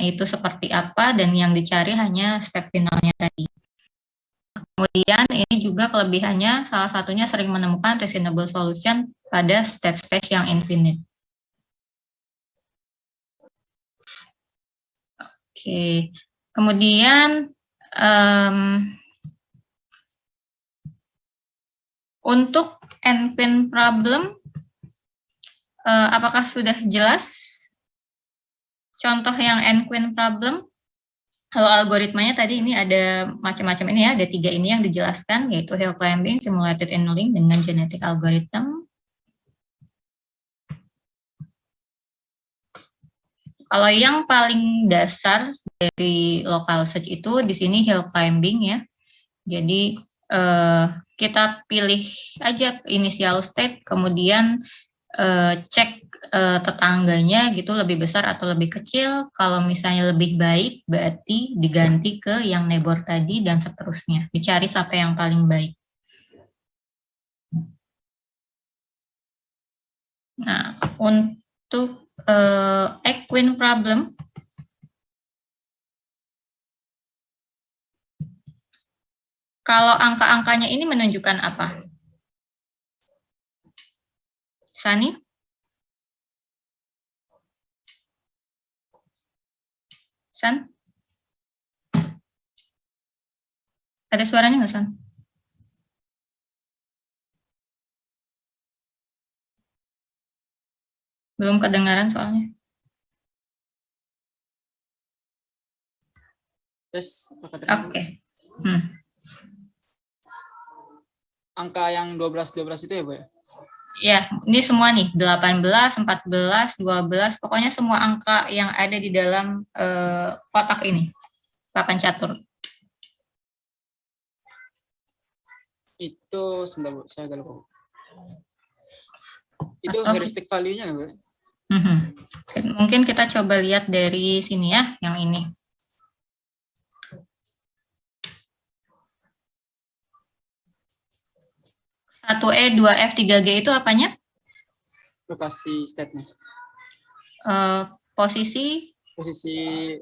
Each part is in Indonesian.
itu seperti apa, dan yang dicari hanya step finalnya tadi. Kemudian ini juga kelebihannya, salah satunya sering menemukan reasonable solution pada state space yang infinite. Oke, kemudian untuk n-queen problem, apakah sudah jelas contoh yang n-queen problem? Kalau algoritmanya tadi ini ada macam-macam ini ya, ada 3 ini yang dijelaskan, yaitu hill climbing, simulated annealing dengan genetic algorithm. Kalau yang paling dasar dari local search itu di sini hill climbing ya. Jadi kita pilih aja initial state, kemudian cek tetangganya gitu lebih besar atau lebih kecil. Kalau misalnya lebih baik berarti diganti ke yang neighbor tadi dan seterusnya. Dicari sampai yang paling baik. Nah, untuk n-queen problem, kalau angka-angkanya ini menunjukkan apa? Sani? San? Ada suaranya nggak, San? Belum kedengaran soalnya. Tes, Oke. Angka yang 12 itu ya, Bu? Ya, ini semua nih, 18, 14, 12, pokoknya semua angka yang ada di dalam kotak ini, papan catur. Itu, sebentar Bu, saya agak lupa. Itu heuristic value-nya, Bu? Mungkin kita coba lihat dari sini ya, yang ini. Satu E, 2F, 3G itu apanya? Lokasi state-nya. Posisi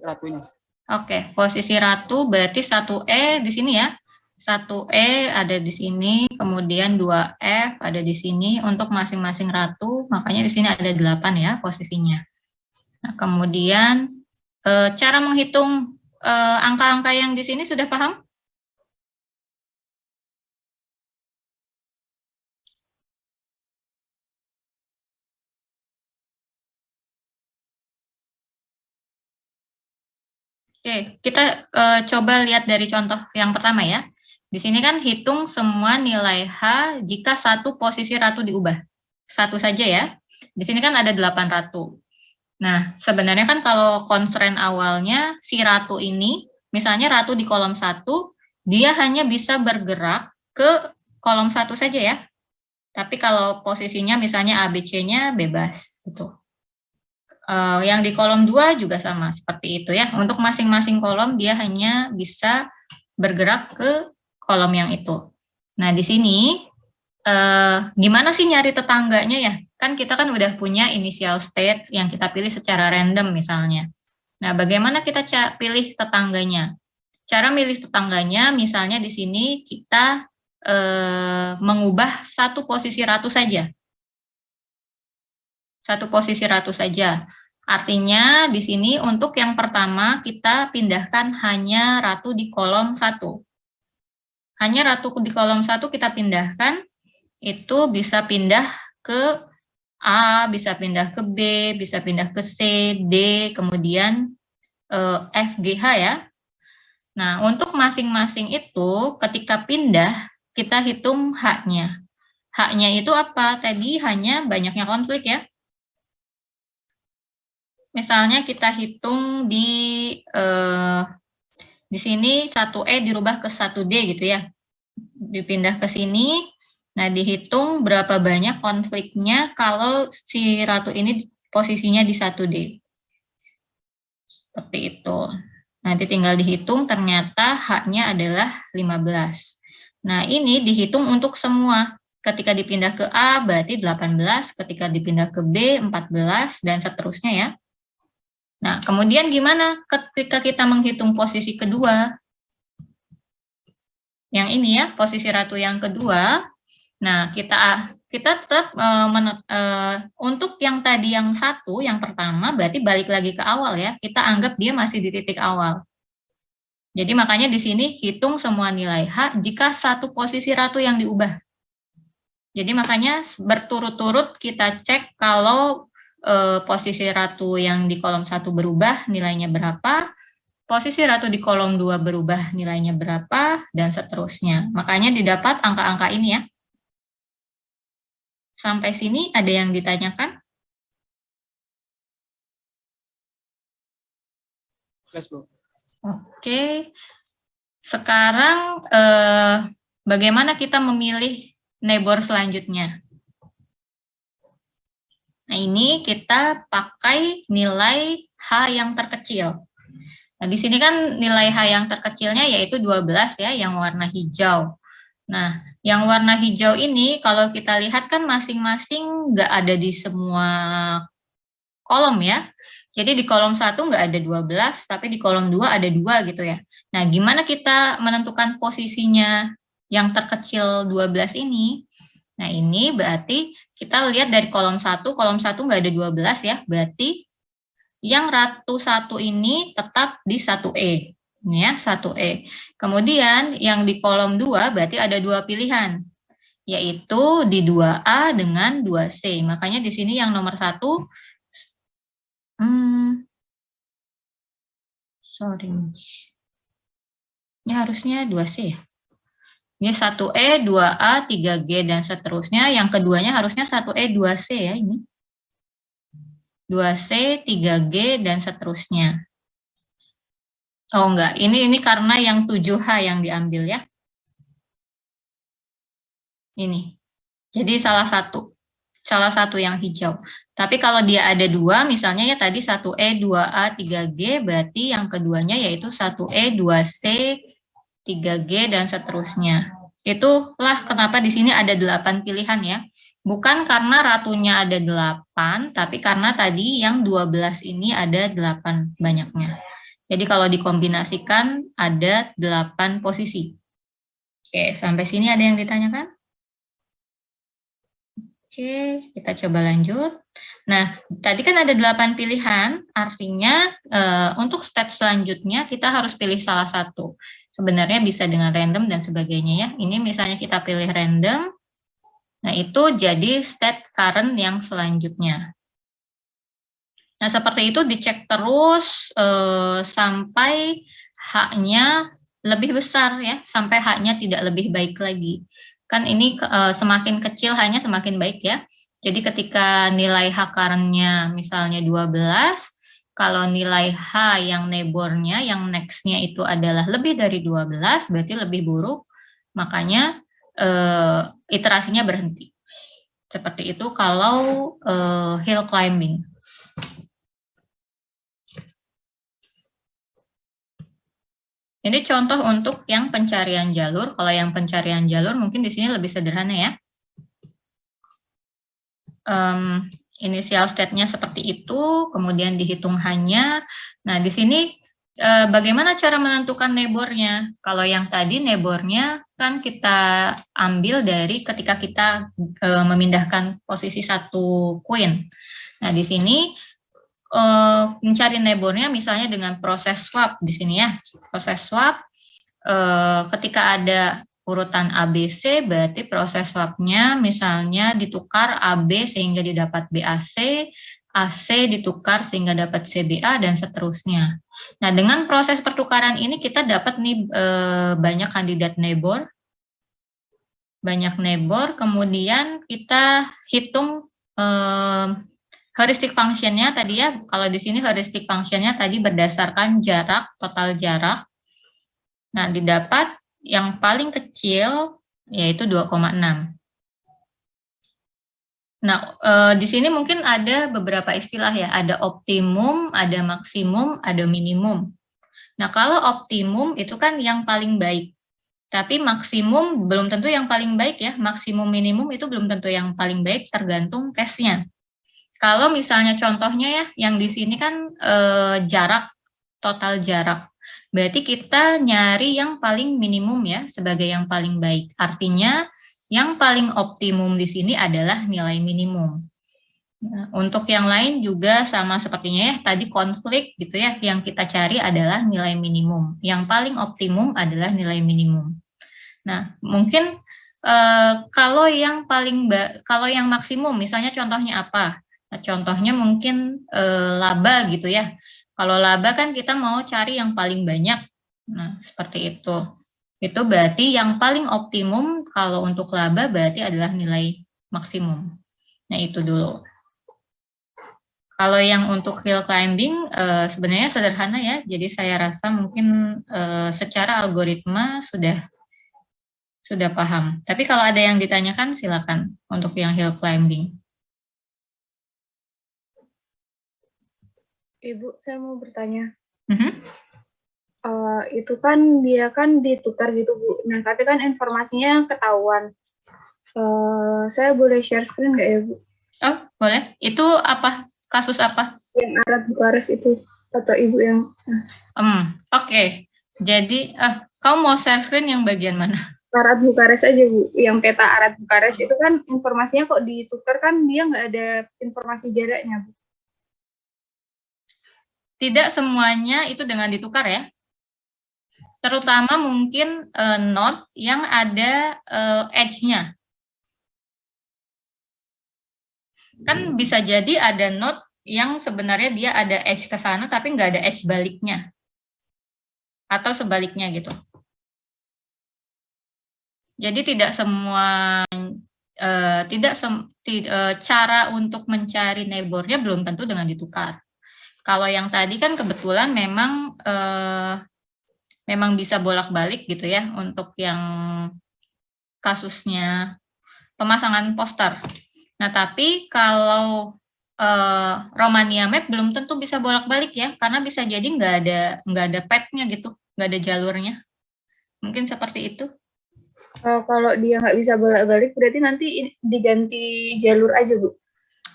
ratunya. Oke, posisi ratu berarti 1E di sini ya. 1E ada di sini, kemudian 2F ada di sini untuk masing-masing ratu, makanya di sini ada 8 ya posisinya. Nah, kemudian cara menghitung angka-angka yang di sini sudah paham? Oke, kita coba lihat dari contoh yang pertama ya. Di sini kan hitung semua nilai H jika satu posisi ratu diubah. Satu saja ya. Di sini kan ada 8 ratu. Nah, sebenarnya kan kalau constraint awalnya si ratu ini, misalnya ratu di kolom 1, dia hanya bisa bergerak ke kolom 1 saja ya. Tapi kalau posisinya misalnya ABC-nya bebas gitu. Yang di kolom 2 juga sama seperti itu ya. Untuk masing-masing kolom dia hanya bisa bergerak ke kolom yang itu. Nah, di sini gimana sih nyari tetangganya ya? Kan kita kan udah punya initial state yang kita pilih secara random misalnya. Nah, bagaimana kita pilih tetangganya? Cara milih tetangganya misalnya di sini kita mengubah satu posisi ratu saja. Satu posisi ratu saja. Artinya di sini untuk yang pertama kita pindahkan hanya ratu di kolom 1. Hanya ratu di kolom 1 kita pindahkan, itu bisa pindah ke A, bisa pindah ke B, bisa pindah ke C, D, kemudian F, G, H ya. Nah, untuk masing-masing itu ketika pindah kita hitung H-nya. H-nya itu apa? Tadi hanya banyaknya konflik ya. Misalnya kita hitung di sini 1E dirubah ke 1D gitu ya. Dipindah ke sini, nah dihitung berapa banyak konfliknya kalau si ratu ini posisinya di 1D. Seperti itu. Nanti tinggal dihitung, ternyata H-nya adalah 15. Nah, ini dihitung untuk semua. Ketika dipindah ke A berarti 18, ketika dipindah ke B 14, dan seterusnya ya. Nah, kemudian gimana ketika kita menghitung posisi kedua? Yang ini ya, posisi ratu yang kedua. Nah, kita tetap untuk yang tadi yang satu, yang pertama, berarti balik lagi ke awal ya. Kita anggap dia masih di titik awal. Jadi makanya di sini hitung semua nilai H jika satu posisi ratu yang diubah. Jadi makanya berturut-turut kita cek kalau posisi ratu yang di kolom 1 berubah, nilainya berapa, posisi ratu di kolom 2 berubah, nilainya berapa, dan seterusnya. Makanya didapat angka-angka ini ya. Sampai sini ada yang ditanyakan? Kelas, Bu. Oke. Sekarang bagaimana kita memilih neighbor selanjutnya? Nah, ini kita pakai nilai H yang terkecil. Nah, di sini kan nilai H yang terkecilnya yaitu 12 ya, yang warna hijau. Nah, yang warna hijau ini kalau kita lihat kan masing-masing nggak ada di semua kolom ya. Jadi di kolom 1 nggak ada 12, tapi di kolom 2 ada 2 gitu ya. Nah, gimana kita menentukan posisinya yang terkecil 12 ini? Nah, ini berarti kita lihat dari kolom 1 nggak ada 12 ya, berarti yang ratu 1 ini tetap di 1E. Ini ya, 1E. Kemudian yang di kolom 2 berarti ada 2 pilihan, yaitu di 2A dengan 2C. Makanya di sini yang nomor 1, sorry. Ini harusnya 2C ya. Ini 1E, 2A, 3G, dan seterusnya. Yang keduanya harusnya 1E, 2C ya ini. 2C, 3G, dan seterusnya. Oh enggak, ini karena yang 7H yang diambil ya. Ini. Jadi salah satu yang hijau. Tapi kalau dia ada 2, misalnya ya tadi 1E, 2A, 3G, berarti yang keduanya yaitu 1E, 2C, 3G, dan seterusnya. Itulah kenapa di sini ada 8 pilihan ya. Bukan karena ratunya ada 8, tapi karena tadi yang 12 ini ada 8 banyaknya. Jadi kalau dikombinasikan ada 8 posisi. Oke, sampai sini ada yang ditanyakan? Oke, kita coba lanjut. Nah, tadi kan ada 8 pilihan, artinya untuk step selanjutnya kita harus pilih salah satu. Sebenarnya bisa dengan random dan sebagainya ya. Ini misalnya kita pilih random, nah itu jadi step current yang selanjutnya. Nah, seperti itu dicek terus sampai H-nya lebih besar ya, sampai H-nya tidak lebih baik lagi. Kan ini semakin kecil H-nya semakin baik ya. Jadi ketika nilai H current-nya misalnya 12, kalau nilai H yang neighbor-nya, yang next-nya itu adalah lebih dari 12, berarti lebih buruk, makanya iterasinya berhenti. Seperti itu kalau hill climbing. Ini contoh untuk yang pencarian jalur. Kalau yang pencarian jalur mungkin di sini lebih sederhana ya. Inisial state-nya seperti itu, kemudian dihitung hanya. Nah, di sini bagaimana cara menentukan neighbor-nya? Kalau yang tadi neighbor-nya kan kita ambil dari ketika kita memindahkan posisi satu queen. Nah, di sini mencari neighbor-nya misalnya dengan proses swap di sini ya. Proses swap ketika ada urutan ABC berarti proses swap-nya misalnya ditukar AB sehingga didapat BAC, AC ditukar sehingga dapat CBA dan seterusnya. Nah, dengan proses pertukaran ini kita dapat nih banyak kandidat neighbor. Banyak neighbor, kemudian kita hitung heuristic function-nya tadi ya, kalau di sini heuristic function-nya tadi berdasarkan jarak, total jarak. Nah, didapat yang paling kecil yaitu 2,6. Nah, di sini mungkin ada beberapa istilah ya, ada optimum, ada maksimum, ada minimum. Nah, kalau optimum itu kan yang paling baik. Tapi maksimum belum tentu yang paling baik ya, maksimum minimum itu belum tentu yang paling baik, tergantung case-nya. Kalau misalnya contohnya ya, yang di sini kan jarak, total jarak. Berarti kita nyari yang paling minimum ya, sebagai yang paling baik. Artinya, yang paling optimum di sini adalah nilai minimum. Nah, untuk yang lain juga sama sepertinya ya, tadi konflik gitu ya, yang kita cari adalah nilai minimum. Yang paling optimum adalah nilai minimum. Nah, mungkin kalau yang kalau yang maksimum, misalnya contohnya apa? Nah, contohnya mungkin laba gitu ya. Kalau laba kan kita mau cari yang paling banyak. Nah, seperti itu. Itu berarti yang paling optimum kalau untuk laba berarti adalah nilai maksimum. Nah, itu dulu. Kalau yang untuk hill climbing sebenarnya sederhana ya. Jadi saya rasa mungkin secara algoritma sudah paham. Tapi kalau ada yang ditanyakan silakan untuk yang hill climbing. Ibu, saya mau bertanya. Mhm. Itu kan dia kan ditukar gitu, Bu. Nah, tapi kan informasinya ketahuan. Saya boleh share screen nggak ya, Bu? Oh, boleh. Itu apa? Kasus apa? Yang Arad Bukares itu. Atau Ibu yang... Oke. Jadi, kamu mau share screen yang bagian mana? Arad Bukares aja, Bu. Yang peta Arad Bukares itu kan informasinya kok ditukar kan dia nggak ada informasi jaraknya, Bu. Tidak semuanya itu dengan ditukar ya. Terutama mungkin node yang ada edge-nya. Kan bisa jadi ada node yang sebenarnya dia ada edge ke sana tapi nggak ada edge baliknya. Atau sebaliknya gitu. Jadi tidak semua cara untuk mencari neighbor-nya belum tentu dengan ditukar. Kalau yang tadi kan kebetulan memang bisa bolak-balik gitu ya untuk yang kasusnya pemasangan poster. Nah, tapi kalau Romania Map belum tentu bisa bolak-balik ya, karena bisa jadi nggak ada path-nya gitu, nggak ada jalurnya. Mungkin seperti itu. Kalau dia nggak bisa bolak-balik, berarti nanti diganti jalur aja, Bu?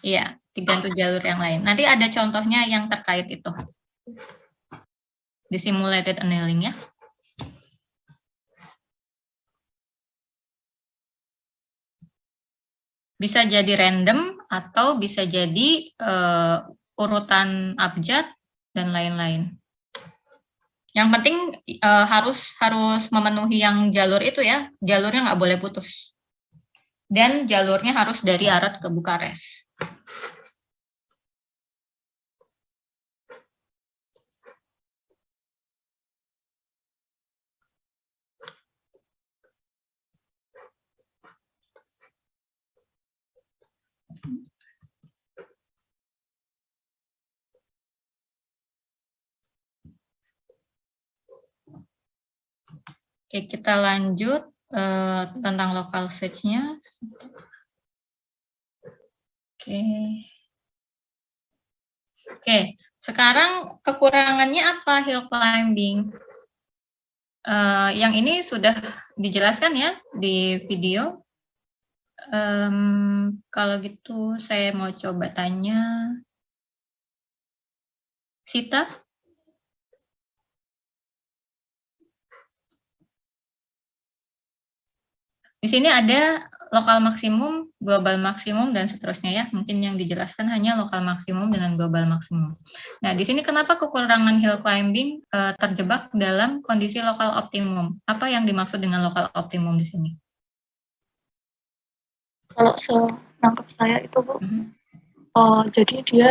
Iya, diganti jalur yang lain. Nanti ada contohnya yang terkait itu. Di simulated annealing ya. Bisa jadi random atau bisa jadi urutan abjad dan lain-lain. Yang penting harus memenuhi yang jalur itu ya, jalurnya nggak boleh putus. Dan jalurnya harus dari Arad ke Bukares. Oke, kita lanjut tentang local search-nya. Oke, sekarang kekurangannya apa hill climbing? Yang ini sudah dijelaskan ya di video. Kalau gitu saya mau coba tanya Sita. Di sini ada lokal maksimum, global maksimum, dan seterusnya ya. Mungkin yang dijelaskan hanya lokal maksimum dengan global maksimum. Nah, di sini kenapa kekurangan hill climbing terjebak dalam kondisi lokal optimum? Apa yang dimaksud dengan lokal optimum di sini? Kalau senangkap saya itu, Bu, jadi dia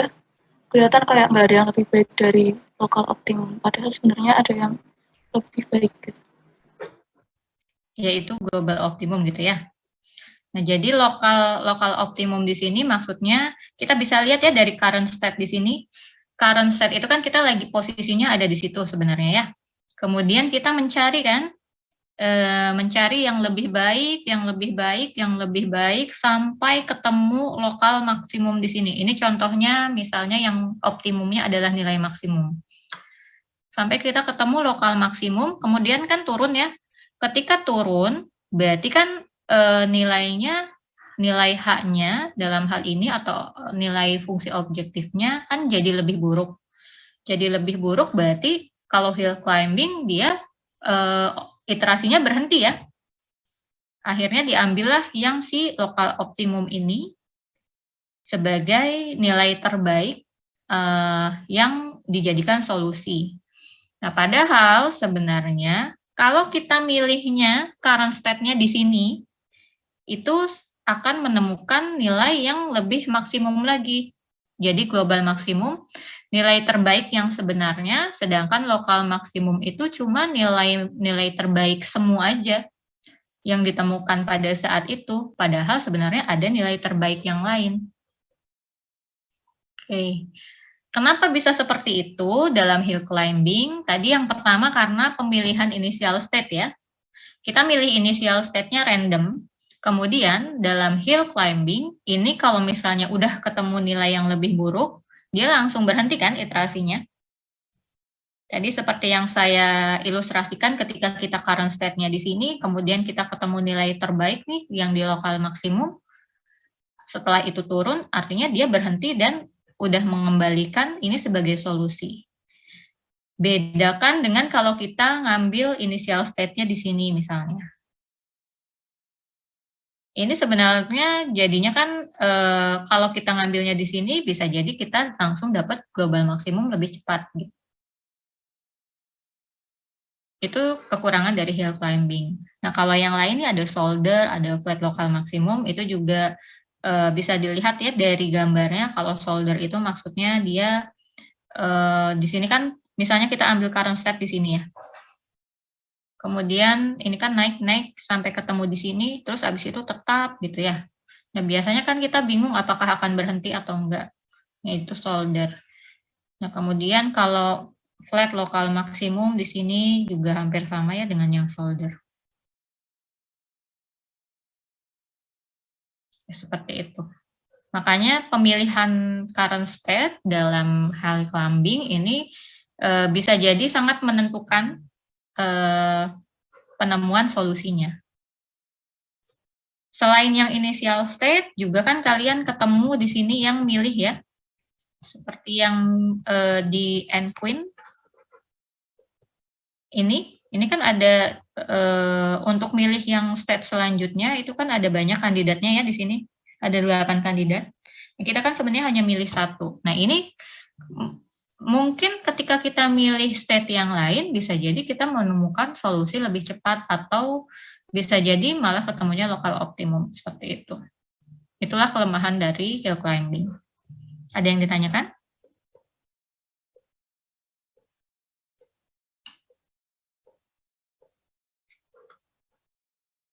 kelihatan kayak nggak ada yang lebih baik dari lokal optimum. Padahal sebenarnya ada yang lebih baik gitu. Yaitu global optimum gitu ya. Nah, jadi lokal optimum di sini maksudnya kita bisa lihat ya dari current state di sini. Current state itu kan kita lagi posisinya ada di situ sebenarnya ya. Kemudian kita mencari kan, mencari yang lebih baik, yang lebih baik, yang lebih baik sampai ketemu lokal maksimum di sini. Ini contohnya misalnya yang optimumnya adalah nilai maksimum. Sampai kita ketemu lokal maksimum, kemudian kan turun ya. Ketika turun, berarti kan nilainya nilai H-nya dalam hal ini atau nilai fungsi objektifnya kan jadi lebih buruk. Jadi lebih buruk berarti kalau hill climbing dia iterasinya berhenti ya. Akhirnya diambillah yang si lokal optimum ini sebagai nilai terbaik yang dijadikan solusi. Nah, padahal sebenarnya kalau kita milihnya current state-nya di sini, itu akan menemukan nilai yang lebih maksimum lagi. Jadi global maksimum, nilai terbaik yang sebenarnya, sedangkan lokal maksimum itu cuma nilai terbaik semua aja yang ditemukan pada saat itu, padahal sebenarnya ada nilai terbaik yang lain. Oke. Kenapa bisa seperti itu dalam hill climbing? Tadi yang pertama karena pemilihan initial state ya. Kita milih initial state-nya random. Kemudian dalam hill climbing, ini kalau misalnya udah ketemu nilai yang lebih buruk, dia langsung berhenti kan iterasinya. Tadi seperti yang saya ilustrasikan ketika kita current state-nya di sini, kemudian kita ketemu nilai terbaik nih yang di lokal maksimum. Setelah itu turun, artinya dia berhenti dan udah mengembalikan ini sebagai solusi. Bedakan dengan kalau kita ngambil initial state-nya di sini misalnya. Ini sebenarnya jadinya kan kalau kita ngambilnya di sini bisa jadi kita langsung dapat global maksimum lebih cepat. Gitu. Itu kekurangan dari hill climbing. Nah kalau yang lain ada shoulder, ada flat local maksimum, itu juga bisa dilihat ya dari gambarnya. Kalau shoulder itu maksudnya dia di sini kan misalnya kita ambil current state di sini ya. Kemudian ini kan naik-naik sampai ketemu di sini, terus habis itu tetap gitu ya. Nah biasanya kan kita bingung apakah akan berhenti atau enggak. Yaitu shoulder. Nah kemudian kalau flat lokal maksimum di sini juga hampir sama ya dengan yang shoulder. Ya, seperti itu. Makanya pemilihan current state dalam hill climbing ini bisa jadi sangat menentukan penemuan solusinya. Selain yang initial state, juga kan kalian ketemu di sini yang milih ya, seperti yang di N-Queen. Ini kan ada untuk milih yang state selanjutnya itu kan ada banyak kandidatnya ya di sini, ada 8 kandidat. Kita kan sebenarnya hanya milih 1. Nah ini mungkin ketika kita milih state yang lain, bisa jadi kita menemukan solusi lebih cepat atau bisa jadi malah ketemunya lokal optimum, seperti itu. Itulah kelemahan dari hill climbing. Ada yang ditanyakan?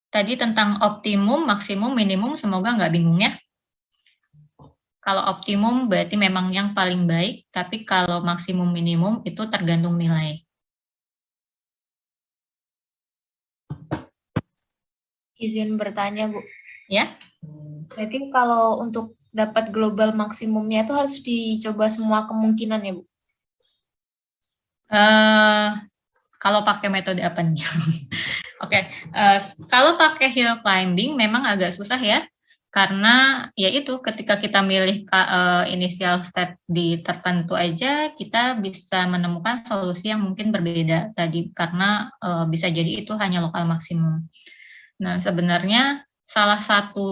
Tadi tentang optimum, maksimum, minimum, semoga nggak bingung ya. Kalau optimum berarti memang yang paling baik, tapi kalau maksimum minimum itu tergantung nilai. Izin bertanya, Bu. Ya. Berarti kalau untuk dapat global maksimumnya itu harus dicoba semua kemungkinan ya, Bu? Kalau pakai metode apa nih? Oke, kalau pakai hill climbing memang agak susah ya. Karena ya itu ketika kita milih initial state di tertentu aja kita bisa menemukan solusi yang mungkin berbeda tadi karena bisa jadi itu hanya lokal maksimum. Nah sebenarnya salah satu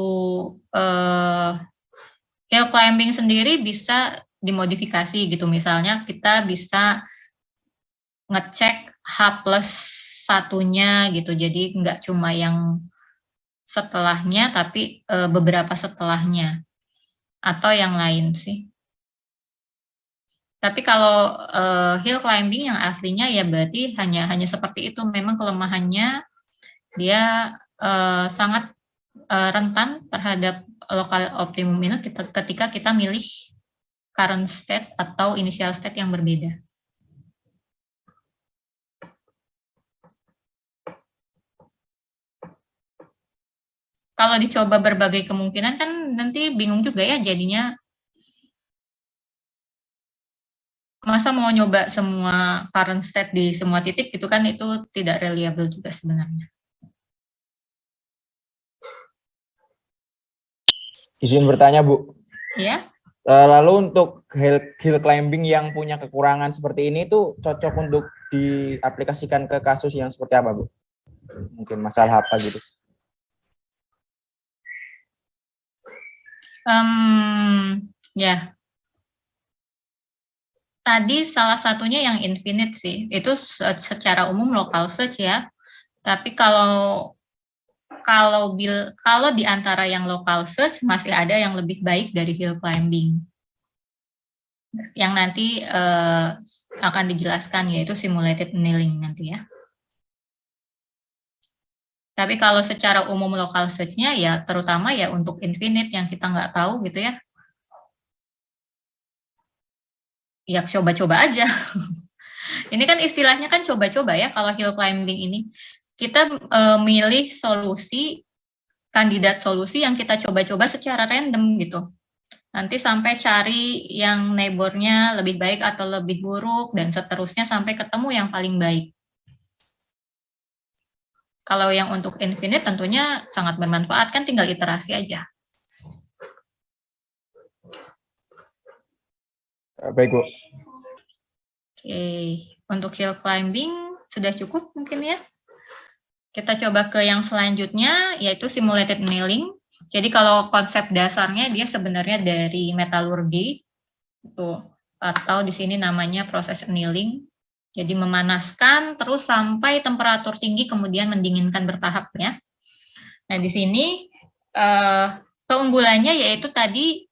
hill climbing sendiri bisa dimodifikasi gitu, misalnya kita bisa ngecek H+1-nya gitu, jadi nggak cuma yang setelahnya tapi beberapa setelahnya atau yang lain sih. Tapi kalau hill climbing yang aslinya ya berarti hanya seperti itu. Memang kelemahannya dia sangat rentan terhadap lokal optimum ini ketika kita milih current state atau initial state yang berbeda. Kalau dicoba berbagai kemungkinan kan nanti bingung juga ya jadinya. Masa mau nyoba semua current state di semua titik itu kan itu tidak reliable juga sebenarnya. Izin bertanya, Bu. Ya. Lalu untuk hill climbing yang punya kekurangan seperti ini tuh cocok untuk diaplikasikan ke kasus yang seperti apa, Bu? Mungkin masalah apa gitu? Ya. Tadi salah satunya yang infinite sih. Itu secara umum local search ya. Tapi kalau di antara yang local search masih ada yang lebih baik dari hill climbing. Yang nanti akan dijelaskan yaitu simulated annealing nanti ya. Tapi kalau secara umum local search-nya ya terutama ya untuk infinite yang kita nggak tahu gitu ya. Ya coba-coba aja. Ini kan istilahnya kan coba-coba ya kalau hill climbing ini. Kita milih kandidat solusi yang kita coba-coba secara random gitu. Nanti sampai cari yang neighbor-nya lebih baik atau lebih buruk, dan seterusnya sampai ketemu yang paling baik. Kalau yang untuk infinite tentunya sangat bermanfaat, kan tinggal iterasi aja. Baik, Bu. Oke, untuk hill climbing sudah cukup mungkin ya. Kita coba ke yang selanjutnya, yaitu simulated annealing. Jadi kalau konsep dasarnya dia sebenarnya dari metalurgi, atau di sini namanya proses annealing. Jadi memanaskan terus sampai temperatur tinggi kemudian mendinginkan bertahap ya. Nah di sini keunggulannya yaitu tadi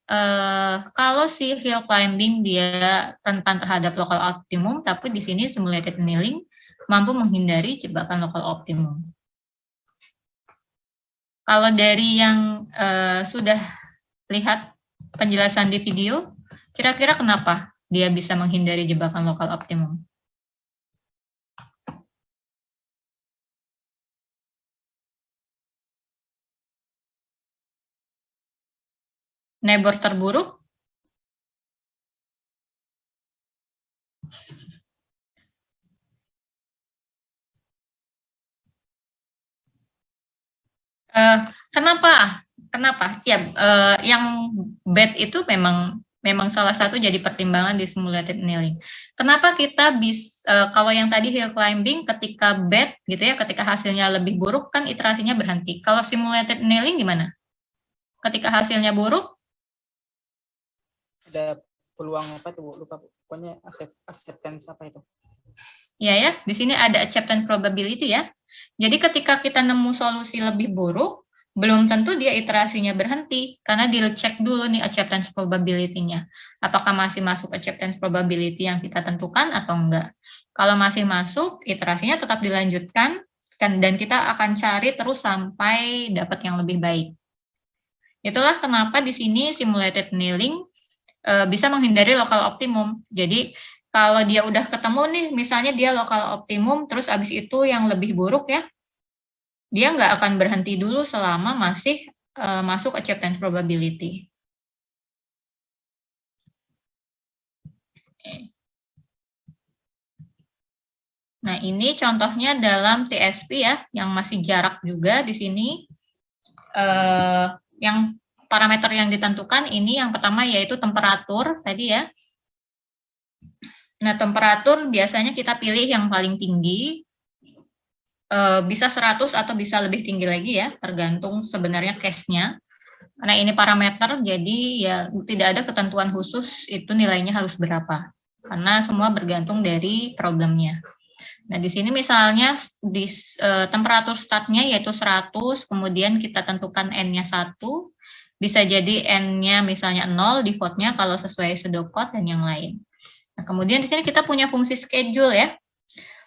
kalau si hill climbing dia rentan terhadap local optimum, tapi di sini simulated annealing mampu menghindari jebakan local optimum. Kalau dari yang sudah lihat penjelasan di video, kira-kira kenapa dia bisa menghindari jebakan local optimum? Neighbor terburuk? Kenapa? Ya, yang bad itu memang salah satu jadi pertimbangan di simulated annealing. Kenapa kita bisa kalau yang tadi hill climbing ketika bad gitu ya, ketika hasilnya lebih buruk kan iterasinya berhenti. Kalau simulated annealing gimana? Ketika hasilnya buruk? Ada peluang apa tuh, lupa, pokoknya acceptance apa itu? Ya, di sini ada acceptance probability ya. Jadi ketika kita nemu solusi lebih buruk, belum tentu dia iterasinya berhenti, karena dicek dulu nih acceptance probability-nya. Apakah masih masuk acceptance probability yang kita tentukan atau enggak. Kalau masih masuk, iterasinya tetap dilanjutkan, dan kita akan cari terus sampai dapat yang lebih baik. Itulah kenapa di sini simulated annealing bisa menghindari local optimum. Jadi kalau dia udah ketemu nih, misalnya dia local optimum, terus abis itu yang lebih buruk ya, dia nggak akan berhenti dulu selama masih masuk acceptance probability. Nah, ini contohnya dalam TSP ya, yang masih jarak juga di sini. Yang parameter yang ditentukan ini yang pertama yaitu temperatur tadi ya. Nah, temperatur biasanya kita pilih yang paling tinggi, bisa 100 atau bisa lebih tinggi lagi ya, tergantung sebenarnya case-nya. Karena ini parameter, jadi ya tidak ada ketentuan khusus itu nilainya harus berapa. Karena semua bergantung dari problemnya. Nah, di sini misalnya di temperatur startnya yaitu 100, kemudian kita tentukan N-nya 1, bisa jadi N-nya misalnya 0, default-nya kalau sesuai pseudocode dan yang lain. Nah, kemudian di sini kita punya fungsi schedule ya.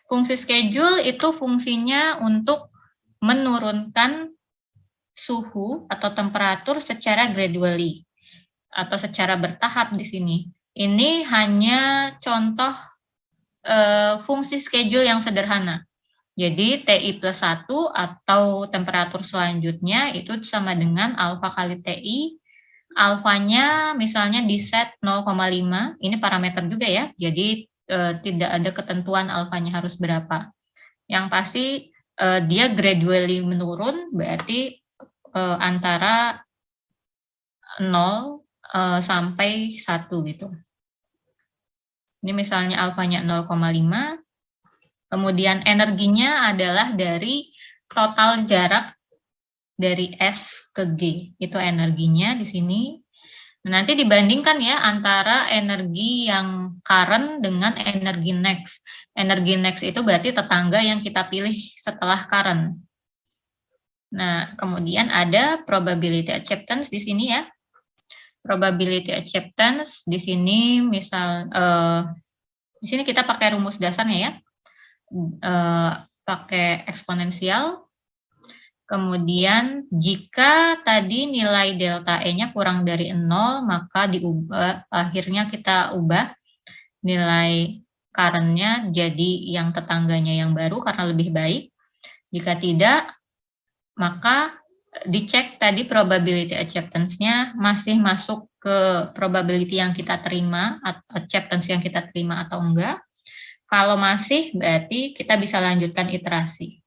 Fungsi schedule itu fungsinya untuk menurunkan suhu atau temperatur secara gradually atau secara bertahap di sini. Ini hanya contoh fungsi schedule yang sederhana. Jadi TI plus 1 atau temperatur selanjutnya itu sama dengan alfa kali TI. Alfanya misalnya di set 0,5, ini parameter juga ya, jadi tidak ada ketentuan alfanya harus berapa. Yang pasti dia gradually menurun, berarti antara 0 sampai 1 gitu. Ini misalnya alfanya 0,5, kemudian energinya adalah dari total jarak dari S ke G, itu energinya di sini. Nanti dibandingkan ya antara energi yang current dengan energi next. Energi next itu berarti tetangga yang kita pilih setelah current. Nah, kemudian ada probability acceptance di sini ya. Probability acceptance di sini misal di sini kita pakai rumus dasarnya ya. Pakai eksponensial. Kemudian jika tadi nilai delta E-nya kurang dari 0, maka diubah, akhirnya kita ubah nilai current-nya jadi yang tetangganya yang baru karena lebih baik. Jika tidak, maka dicek tadi probability acceptance-nya masih masuk ke probability yang kita terima, acceptance yang kita terima atau enggak. Kalau masih, berarti kita bisa lanjutkan iterasi.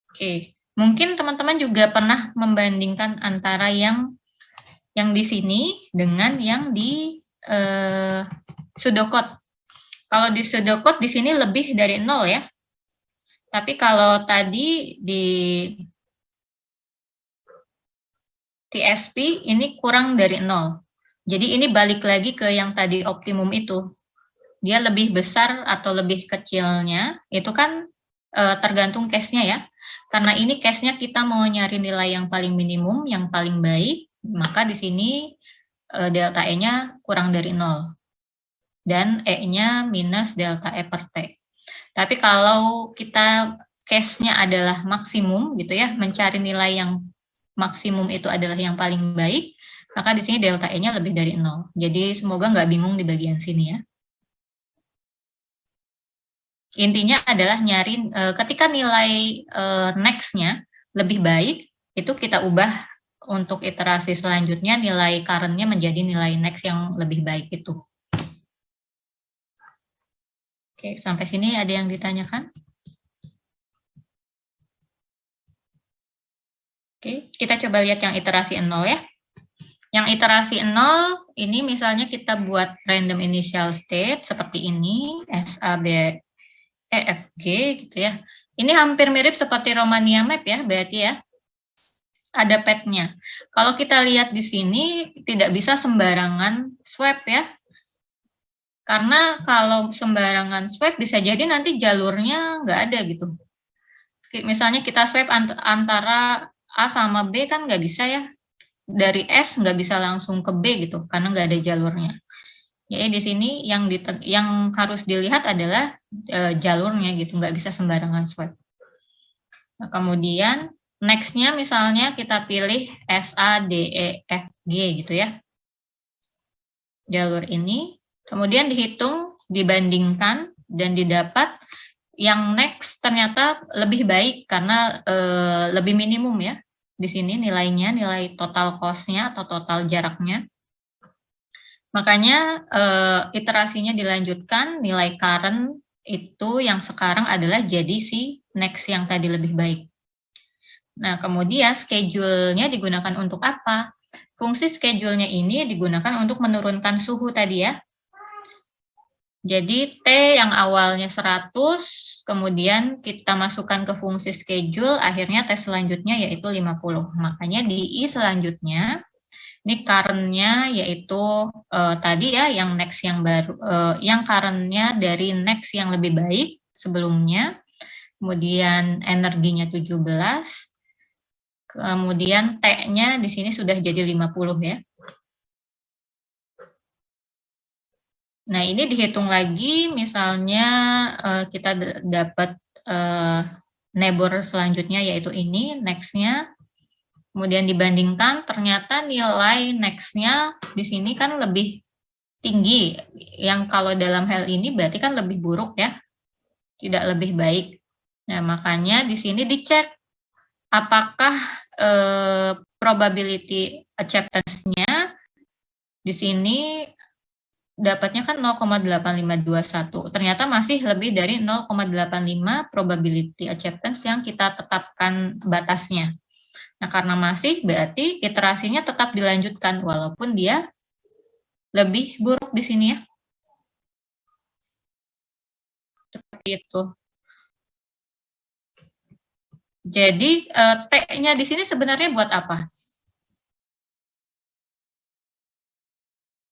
Oke, mungkin teman-teman juga pernah membandingkan antara yang di sini dengan yang di pseudocode. Kalau di pseudocode di sini lebih dari 0 ya. Tapi kalau tadi di TSP ini kurang dari 0. Jadi ini balik lagi ke yang tadi optimum itu. Dia lebih besar atau lebih kecilnya, itu kan tergantung case-nya ya. Karena ini case-nya kita mau nyari nilai yang paling minimum, yang paling baik, maka di sini delta E-nya kurang dari 0. Dan E-nya minus delta E per T. Tapi kalau kita case-nya adalah maksimum gitu ya, mencari nilai yang maksimum itu adalah yang paling baik, maka di sini delta E-nya lebih dari 0. Jadi semoga nggak bingung di bagian sini ya. Intinya adalah nyari ketika nilai next-nya lebih baik, itu kita ubah untuk iterasi selanjutnya nilai current-nya menjadi nilai next yang lebih baik itu. Oke, sampai sini ada yang ditanyakan? Oke, kita coba lihat yang iterasi 0 ya. Yang iterasi 0, ini misalnya kita buat random initial state seperti ini, S, A, B, E, F, G gitu ya. Ini hampir mirip seperti Romania map ya, berarti ya. Ada path-nya. Kalau kita lihat di sini, tidak bisa sembarangan swipe ya. Karena kalau sembarangan swipe bisa jadi nanti jalurnya nggak ada gitu. Misalnya kita swipe antara A sama B kan nggak bisa ya. Dari S nggak bisa langsung ke B gitu, karena nggak ada jalurnya. Jadi di sini yang harus dilihat adalah jalurnya gitu, nggak bisa sembarangan swipe. Nah, kemudian next-nya misalnya kita pilih S, A, D, E, F, G gitu ya. Jalur ini, kemudian dihitung, dibandingkan, dan didapat yang next ternyata lebih baik karena lebih minimum ya. Di sini nilainya, nilai total cost-nya atau total jaraknya. Makanya iterasinya dilanjutkan, nilai current itu yang sekarang adalah jadi si next yang tadi lebih baik. Nah, kemudian schedule-nya digunakan untuk apa? Fungsi schedule-nya ini digunakan untuk menurunkan suhu tadi ya. Jadi T yang awalnya 100, kemudian kita masukkan ke fungsi schedule, akhirnya T selanjutnya yaitu 50. Makanya di I selanjutnya, ini current-nya yaitu tadi ya yang next yang baru, yang current-nya dari next yang lebih baik sebelumnya, kemudian energinya 17, kemudian T-nya di sini sudah jadi 50 ya. Nah ini dihitung lagi, misalnya kita dapat neighbor selanjutnya yaitu ini, next-nya. Kemudian dibandingkan, ternyata nilai next-nya di sini kan lebih tinggi. Yang kalau dalam hal ini berarti kan lebih buruk ya, tidak lebih baik. Nah, makanya di sini dicek apakah probability acceptance-nya di sini dapatnya kan 0,8521. Ternyata masih lebih dari 0,85 probability acceptance yang kita tetapkan batasnya. Nah, karena masih, berarti iterasinya tetap dilanjutkan, walaupun dia lebih buruk di sini ya. Seperti itu. Jadi, T-nya di sini sebenarnya buat apa?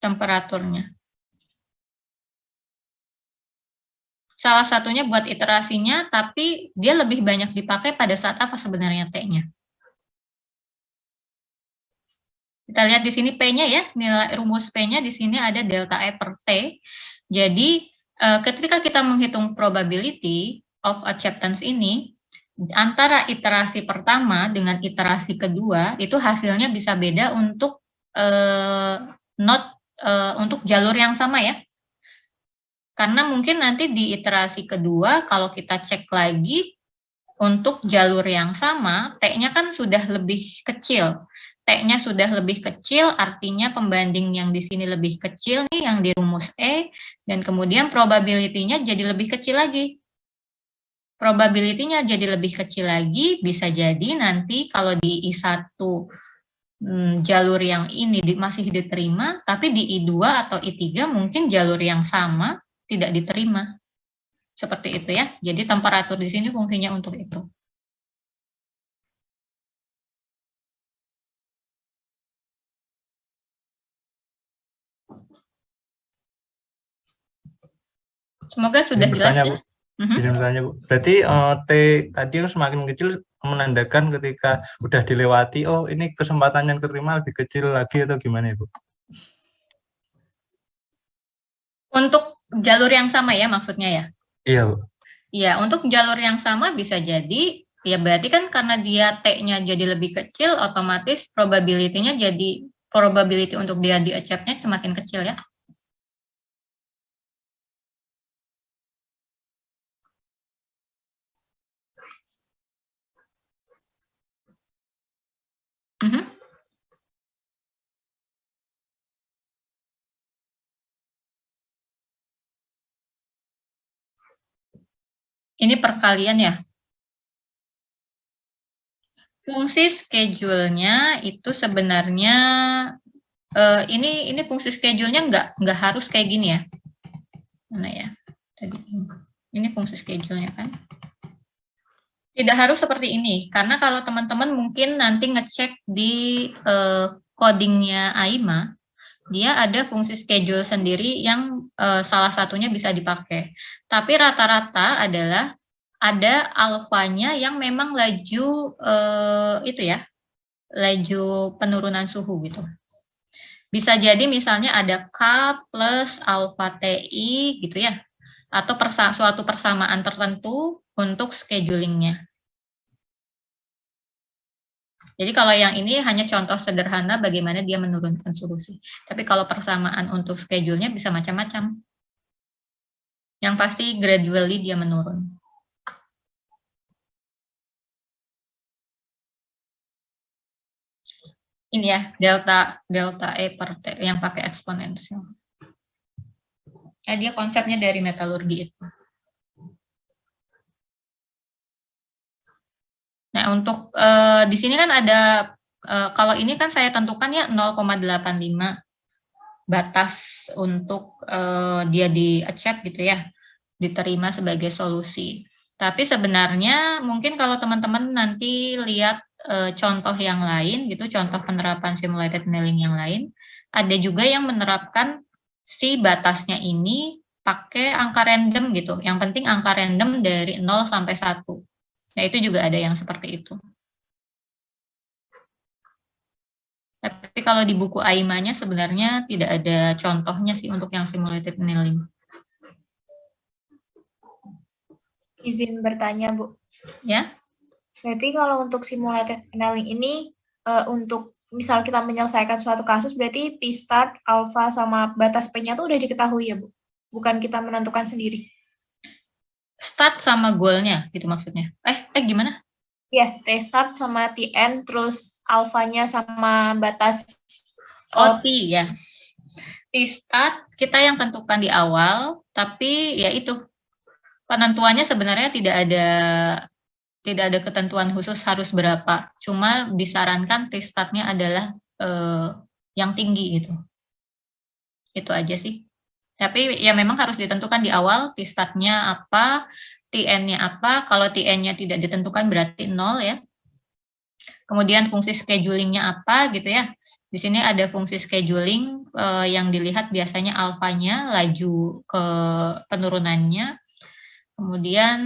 Temperaturnya. Salah satunya buat iterasinya, tapi dia lebih banyak dipakai pada saat apa sebenarnya T-nya? Kita lihat di sini P-nya ya, nilai rumus P-nya di sini ada delta E per T. Jadi, ketika kita menghitung probability of acceptance ini, antara iterasi pertama dengan iterasi kedua, itu hasilnya bisa beda untuk untuk jalur yang sama ya. Karena mungkin nanti di iterasi kedua, kalau kita cek lagi, untuk jalur yang sama, T-nya kan sudah lebih kecil. T-nya sudah lebih kecil, artinya pembanding yang di sini lebih kecil nih, yang di rumus E, dan kemudian probability-nya jadi lebih kecil lagi. Probability-nya jadi lebih kecil lagi, bisa jadi nanti kalau di I1 jalur yang ini masih diterima, tapi di I2 atau I3 mungkin jalur yang sama tidak diterima. Seperti itu ya. Jadi temperatur di sini fungsinya untuk itu. Semoga sudah jelas ya. Bu. Izin bertanya, Bu. Berarti T tadi semakin kecil menandakan ketika udah dilewati, oh ini kesempatan yang diterima lebih kecil lagi atau gimana, Bu? Untuk jalur yang sama ya maksudnya ya? Iya, Bu. Iya, untuk jalur yang sama bisa jadi, ya berarti kan karena dia T-nya jadi lebih kecil, otomatis probability-nya jadi, probability untuk dia di-accept-nya semakin kecil ya. Ini perkalian ya. Fungsi schedule-nya itu sebenarnya ini fungsi schedule-nya nggak harus kayak gini ya. Mana ya? Tadi ini fungsi schedule-nya kan. Tidak harus seperti ini, karena kalau teman-teman mungkin nanti ngecek di codingnya AIMA, dia ada fungsi schedule sendiri yang salah satunya bisa dipakai. Tapi rata-rata adalah ada alfanya yang memang laju itu ya, laju penurunan suhu gitu. Bisa jadi misalnya ada K plus alfa TI gitu ya, atau suatu persamaan tertentu untuk schedulingnya. Jadi kalau yang ini hanya contoh sederhana bagaimana dia menurunkan suhu sih. Tapi kalau persamaan untuk schedule-nya bisa macam-macam. Yang pasti gradually dia menurun. Ini ya, delta E per T yang pakai eksponensial. Dia konsepnya dari metalurgi itu. Nah, untuk di sini kan ada, kalau ini kan saya tentukan ya 0,85 batas untuk dia di-accept gitu ya, diterima sebagai solusi. Tapi sebenarnya mungkin kalau teman-teman nanti lihat contoh yang lain gitu, contoh penerapan simulated annealing yang lain, ada juga yang menerapkan si batasnya ini pakai angka random gitu. Yang penting angka random dari 0 sampai 1. Nah, itu juga ada yang seperti itu. Tapi kalau di buku AIMA-nya sebenarnya tidak ada contohnya sih untuk yang simulated annealing. Izin bertanya, Bu. Ya. Berarti kalau untuk simulated annealing ini, untuk misal kita menyelesaikan suatu kasus, berarti T-start, alpha, sama batas P-nya tuh udah diketahui ya, Bu? Bukan kita menentukan sendiri? Start sama goal-nya gitu maksudnya. Gimana? Ya, T-start sama T-end, terus alfanya sama batas. T ya. T-start kita yang tentukan di awal, tapi ya itu penentuannya sebenarnya tidak tidak ada ketentuan khusus harus berapa. Cuma disarankan T-stat-nya adalah yang tinggi gitu. Itu aja sih. Tapi ya memang harus ditentukan di awal T-stat-nya apa, TN-nya apa. Kalau TN-nya tidak ditentukan berarti 0 ya. Kemudian fungsi scheduling-nya apa gitu ya. Di sini ada fungsi scheduling yang dilihat biasanya alfanya, laju ke penurunannya. Kemudian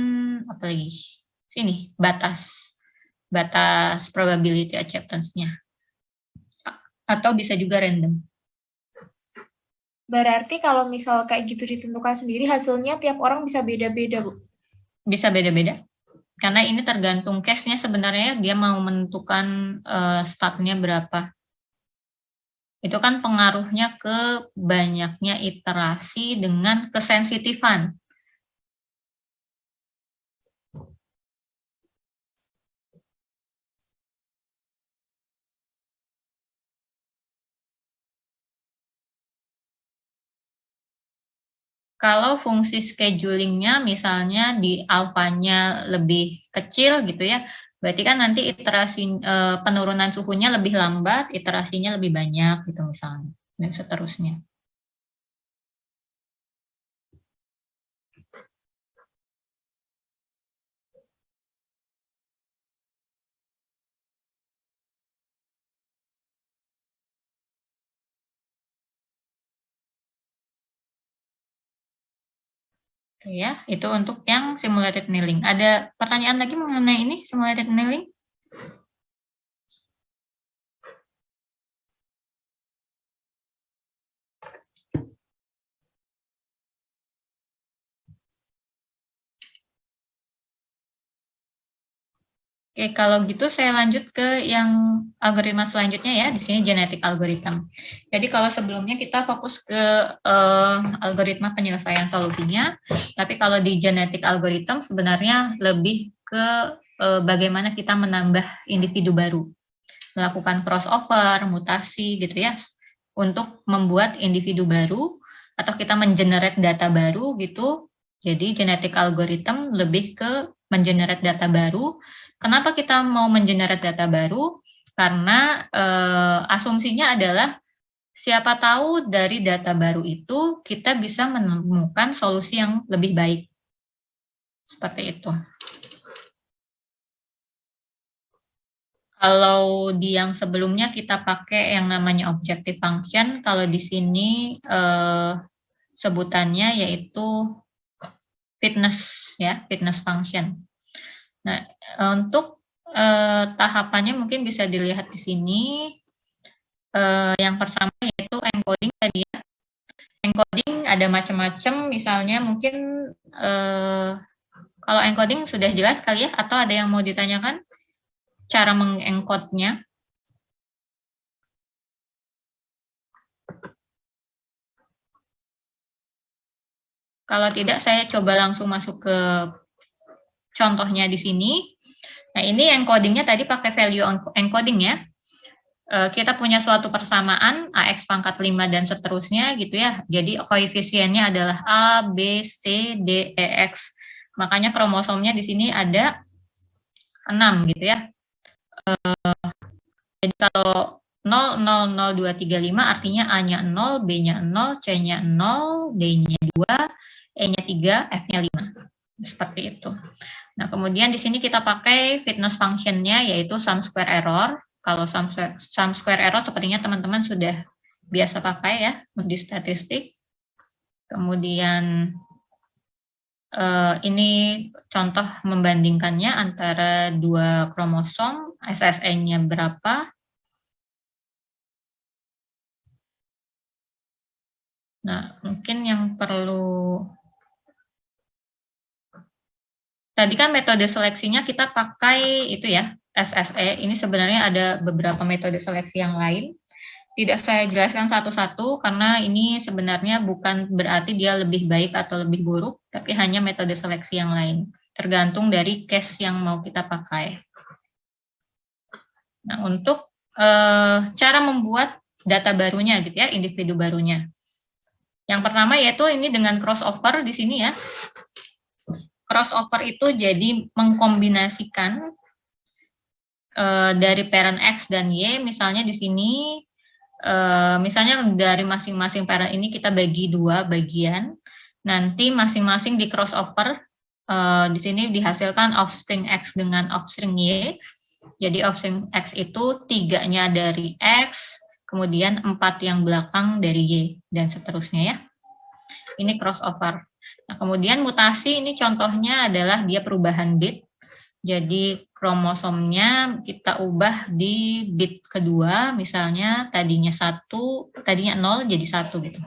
apa lagi? Sini batas probability acceptance-nya. Atau bisa juga random. Berarti kalau misal kayak gitu ditentukan sendiri, hasilnya tiap orang bisa beda-beda, Bu? Bisa beda-beda. Karena ini tergantung case-nya sebenarnya dia mau menentukan statnya berapa. Itu kan pengaruhnya ke banyaknya iterasi dengan kesensitifan. Kalau fungsi schedulingnya misalnya di alfanya lebih kecil gitu ya, berarti kan nanti iterasi penurunan suhunya lebih lambat, iterasinya lebih banyak gitu misalnya, dan seterusnya. Ya, itu untuk yang simulated annealing. Ada pertanyaan lagi mengenai ini simulated annealing? Oke, kalau gitu saya lanjut ke yang algoritma selanjutnya ya. Di sini genetic algorithm. Jadi kalau sebelumnya kita fokus ke algoritma penyelesaian solusinya, tapi kalau di genetic algorithm sebenarnya lebih ke bagaimana kita menambah individu baru, melakukan crossover, mutasi gitu ya, untuk membuat individu baru atau kita mengenerate data baru gitu. Jadi genetic algorithm lebih ke mengenerate data baru. Kenapa kita mau mengenerate data baru? Karena asumsinya adalah siapa tahu dari data baru itu kita bisa menemukan solusi yang lebih baik. Seperti itu. Kalau di yang sebelumnya kita pakai yang namanya objective function, kalau di sini sebutannya yaitu fitness ya, fitness function. Nah, untuk tahapannya mungkin bisa dilihat di sini. Yang pertama yaitu encoding tadi ya. Encoding ada macam-macam, misalnya mungkin kalau encoding sudah jelas kali ya, atau ada yang mau ditanyakan cara mengencode-nya? Kalau tidak, saya coba langsung masuk ke contohnya di sini. Nah, ini encodingnya tadi pakai value encoding ya. Kita punya suatu persamaan AX pangkat 5 dan seterusnya gitu ya. Jadi koefisiennya adalah A, B, C, D, E, X. Makanya kromosomnya di sini ada 6 gitu ya. Jadi kalau 0, 0, 0, 2, 3, 5 artinya A-nya 0, B-nya 0, C-nya 0, D-nya 2, E-nya 3, F-nya 5. Seperti itu. Nah, kemudian di sini kita pakai fitness function-nya yaitu sum square error. Kalau sum square error sepertinya teman-teman sudah biasa pakai ya di statistik. Kemudian ini contoh membandingkannya antara dua kromosom, SSN-nya berapa. Nah, mungkin yang perlu tadi kan metode seleksinya kita pakai itu ya, SSE. Ini sebenarnya ada beberapa metode seleksi yang lain. Tidak saya jelaskan satu-satu karena ini sebenarnya bukan berarti dia lebih baik atau lebih buruk, tapi hanya metode seleksi yang lain. Tergantung dari case yang mau kita pakai. Nah, untuk cara membuat data barunya gitu ya, individu barunya. Yang pertama yaitu ini dengan crossover di sini ya. crossover itu jadi mengkombinasikan dari parent X dan Y, misalnya di sini, misalnya dari masing-masing parent ini kita bagi 2 bagian, nanti masing-masing di crossover, di sini dihasilkan offspring X dengan offspring Y. Jadi offspring X itu 3-nya dari X, kemudian 4 yang belakang dari Y, dan seterusnya ya. Ini crossover. Nah, kemudian mutasi ini contohnya adalah dia perubahan bit. Jadi kromosomnya kita ubah di bit kedua, misalnya tadinya 0 jadi 1 gitu.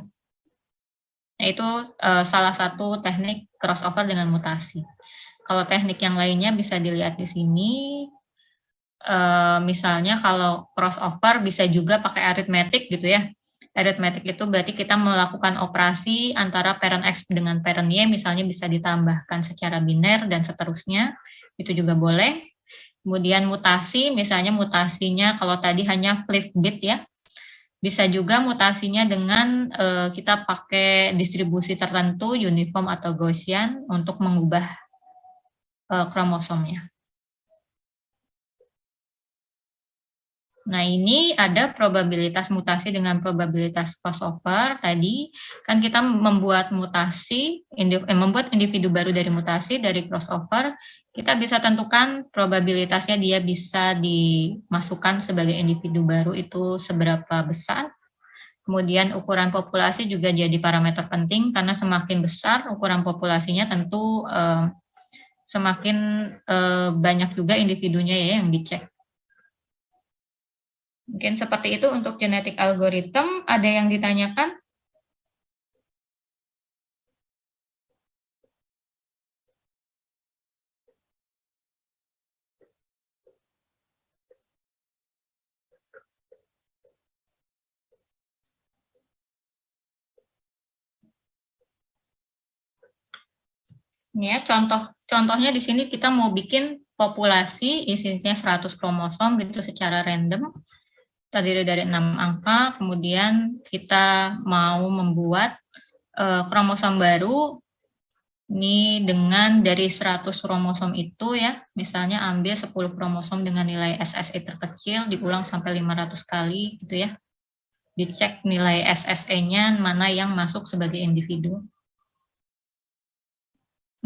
Nah, itu salah satu teknik crossover dengan mutasi. Kalau teknik yang lainnya bisa dilihat di sini. Misalnya kalau crossover bisa juga pakai aritmetik gitu ya. Aritmetik itu berarti kita melakukan operasi antara parent X dengan parent Y, misalnya bisa ditambahkan secara biner dan seterusnya. Itu juga boleh. Kemudian mutasi, misalnya mutasinya kalau tadi hanya flip bit ya, bisa juga mutasinya dengan kita pakai distribusi tertentu, uniform atau Gaussian, untuk mengubah kromosomnya. Nah, ini ada probabilitas mutasi dengan probabilitas crossover. Tadi kan kita membuat mutasi, membuat individu baru dari mutasi, dari crossover, kita bisa tentukan probabilitasnya dia bisa dimasukkan sebagai individu baru itu seberapa besar. Kemudian ukuran populasi juga jadi parameter penting, karena semakin besar ukuran populasinya tentu semakin banyak juga individunya ya yang dicek. Mungkin seperti itu untuk genetik algorithm. Ada yang ditanyakan? Ini ya, contohnya di sini kita mau bikin populasi isinya 100 kromosom gitu secara random. Terdiri dari 6 angka, kemudian kita mau membuat kromosom baru ini dengan dari 100 kromosom itu ya, misalnya ambil 10 kromosom dengan nilai SSE terkecil, diulang sampai 500 kali gitu ya. Dicek nilai SSE-nya mana yang masuk sebagai individu.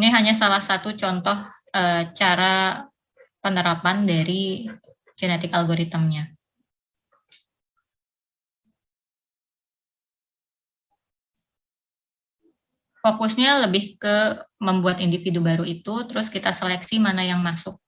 Ini hanya salah satu contoh cara penerapan dari genetik algoritmnya. Fokusnya lebih ke membuat individu baru itu, terus kita seleksi mana yang masuk.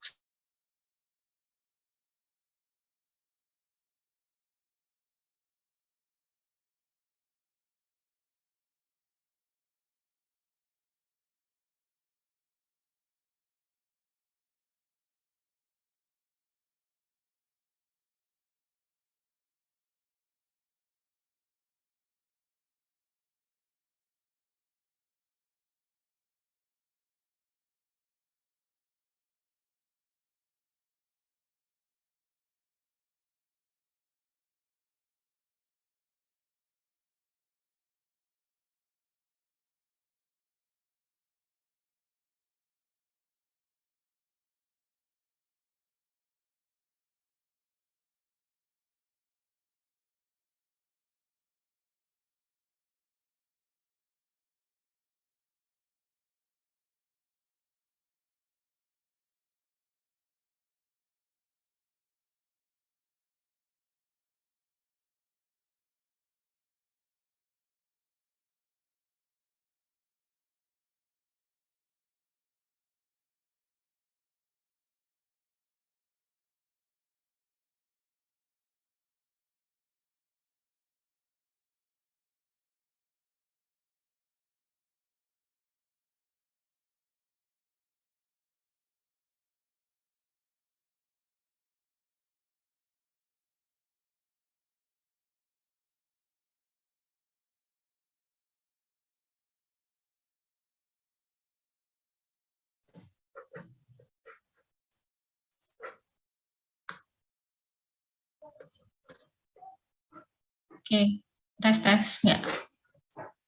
Oke, tes ya.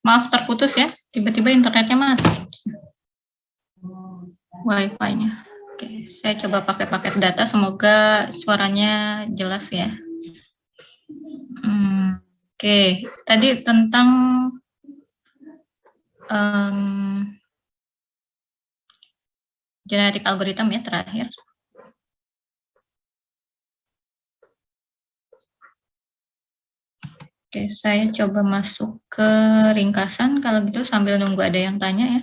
Maaf terputus ya, tiba-tiba internetnya mati. Wi-Fi-nya. Oke, saya coba pakai paket data, semoga suaranya jelas ya. Oke, tadi tentang genetic algorithm ya terakhir. Oke, saya coba masuk ke ringkasan kalau gitu sambil nunggu ada yang tanya ya.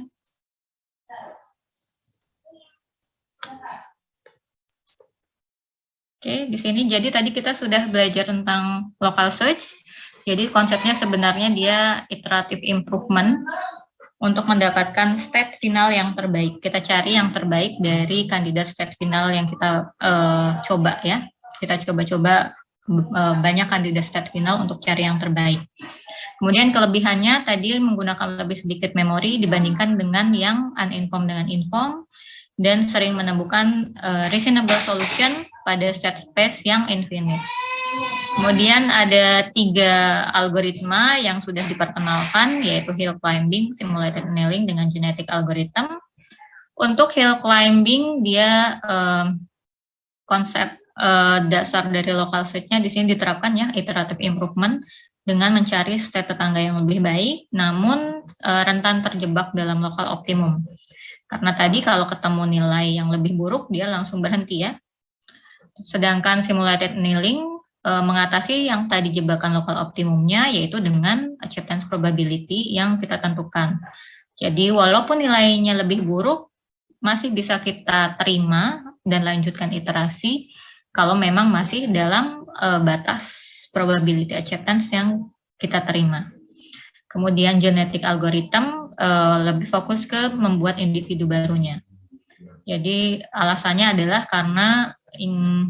Oke, di sini jadi tadi kita sudah belajar tentang local search. Jadi konsepnya sebenarnya dia iterative improvement untuk mendapatkan state final yang terbaik. Kita cari yang terbaik dari kandidat state final yang kita coba ya. Kita coba-coba banyak kandidat state final untuk cari yang terbaik. Kemudian kelebihannya tadi menggunakan lebih sedikit memori dibandingkan dengan yang uninformed dengan informed, dan sering menemukan reasonable solution pada state space yang infinite. Kemudian ada 3 algoritma yang sudah diperkenalkan, yaitu hill climbing, simulated annealing, dengan genetic algorithm. Untuk hill climbing, dia konsep dasar dari local search-nya di sini diterapkan ya, iterative improvement, dengan mencari state tetangga yang lebih baik, namun rentan terjebak dalam local optimum. Karena tadi kalau ketemu nilai yang lebih buruk, dia langsung berhenti ya. Sedangkan simulated annealing mengatasi yang tadi jebakan local optimumnya, yaitu dengan acceptance probability yang kita tentukan. Jadi walaupun nilainya lebih buruk, masih bisa kita terima dan lanjutkan iterasi kalau memang masih dalam batas probability acceptance yang kita terima. Kemudian genetic algorithm lebih fokus ke membuat individu barunya. Jadi alasannya adalah karena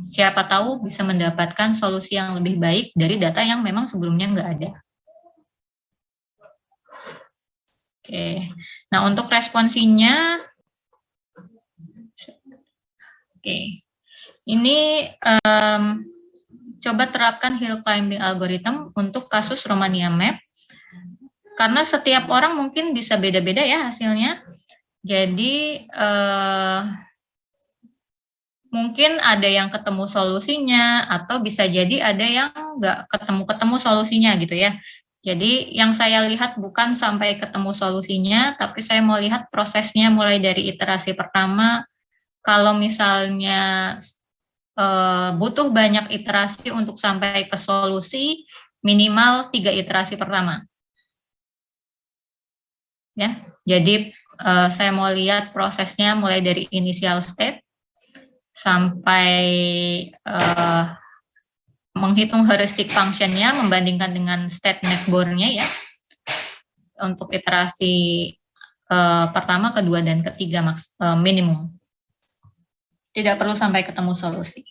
siapa tahu bisa mendapatkan solusi yang lebih baik dari data yang memang sebelumnya nggak ada. Oke, nah untuk responsinya, ini coba terapkan hill climbing algorithm untuk kasus Romania Map. Karena setiap orang mungkin bisa beda-beda ya hasilnya. Jadi mungkin ada yang ketemu solusinya, atau bisa jadi ada yang nggak ketemu solusinya gitu ya. Jadi yang saya lihat bukan sampai ketemu solusinya, tapi saya mau lihat prosesnya mulai dari iterasi pertama. Kalau misalnya butuh banyak iterasi untuk sampai ke solusi, minimal 3 iterasi pertama. Ya, jadi saya mau lihat prosesnya mulai dari initial state sampai menghitung heuristic function-nya membandingkan dengan state neckbore-nya ya, untuk iterasi pertama, kedua, dan ketiga minimum. Tidak perlu sampai ketemu solusi.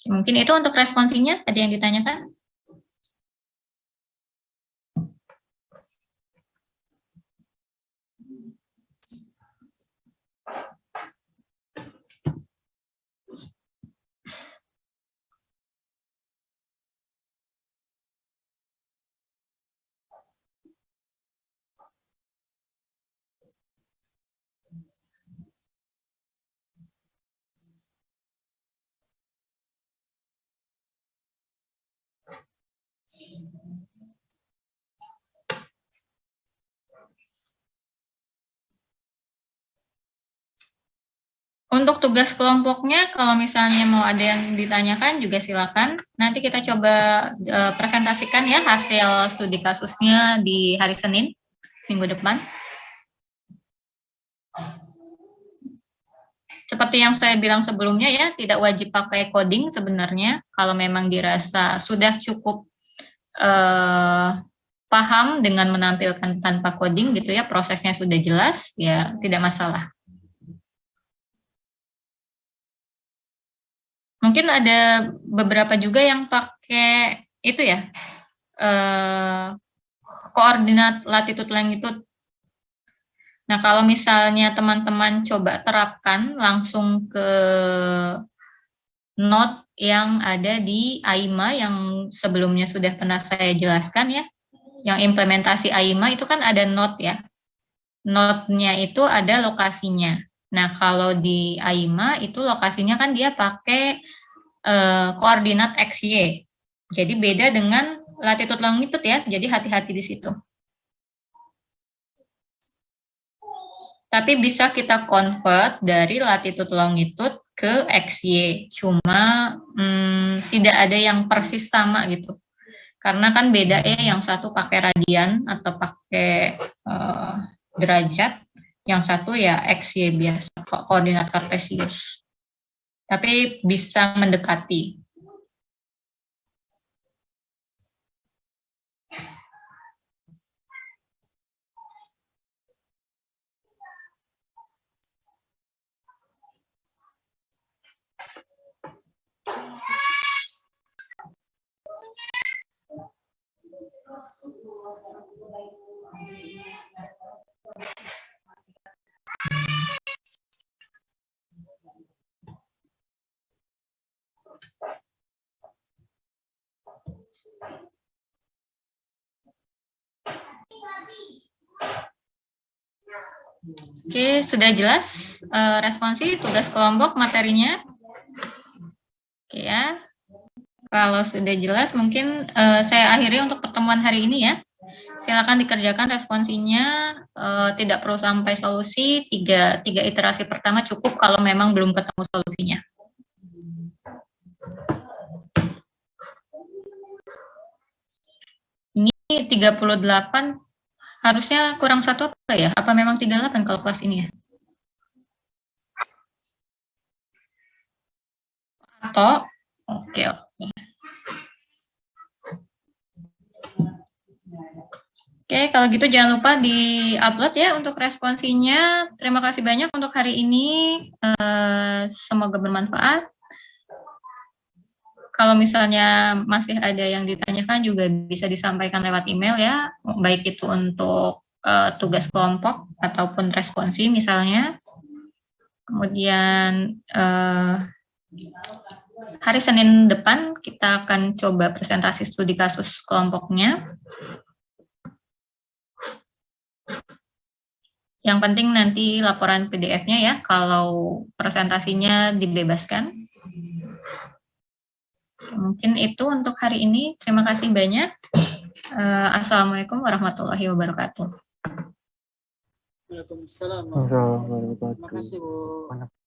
Mungkin itu untuk responsinya tadi yang ditanyakan. Untuk tugas kelompoknya, kalau misalnya mau ada yang ditanyakan juga silakan. Nanti kita coba presentasikan ya hasil studi kasusnya di hari Senin minggu depan. Seperti yang saya bilang sebelumnya ya, tidak wajib pakai coding sebenarnya. Kalau memang dirasa sudah cukup paham dengan menampilkan tanpa coding gitu ya, prosesnya sudah jelas, ya tidak masalah. Mungkin ada beberapa juga yang pakai itu ya, koordinat latitude longitude. Nah, kalau misalnya teman-teman coba terapkan langsung ke node yang ada di AIMA yang sebelumnya sudah pernah saya jelaskan ya, yang implementasi AIMA itu kan ada node ya. node-nya itu ada lokasinya. Nah, kalau di AIMA itu lokasinya kan dia pakai koordinat XY. Jadi beda dengan latitude longitude ya. Jadi hati-hati di situ. Tapi bisa kita convert dari latitude longitude ke XY. Cuma tidak ada yang persis sama gitu. Karena kan beda ya, yang satu pakai radian atau pakai derajat, yang satu ya XY biasa, koordinat kartesius. Tapi bisa mendekati. Oke, sudah jelas responsi tugas kelompok materinya? Oke ya. Kalau sudah jelas, mungkin saya akhiri untuk pertemuan hari ini ya. Silakan dikerjakan responsinya, tidak perlu sampai solusi, tiga iterasi pertama cukup kalau memang belum ketemu solusinya. Ini 38, harusnya kurang satu apa ya? Apa memang 38 kalau kelas ini ya? Atau, oke. Oke, kalau gitu jangan lupa di-upload ya untuk responsinya. Terima kasih banyak untuk hari ini. Semoga bermanfaat. Kalau misalnya masih ada yang ditanyakan juga bisa disampaikan lewat email ya, baik itu untuk tugas kelompok ataupun responsi misalnya. Kemudian hari Senin depan kita akan coba presentasi studi kasus kelompoknya. Yang penting nanti laporan PDF-nya ya, kalau presentasinya dibebaskan. Mungkin itu untuk hari ini. Terima kasih banyak. Assalamualaikum warahmatullahi wabarakatuh. Waalaikumsalam. Warahmatullahi wabarakatuh. Terima kasih, Bu.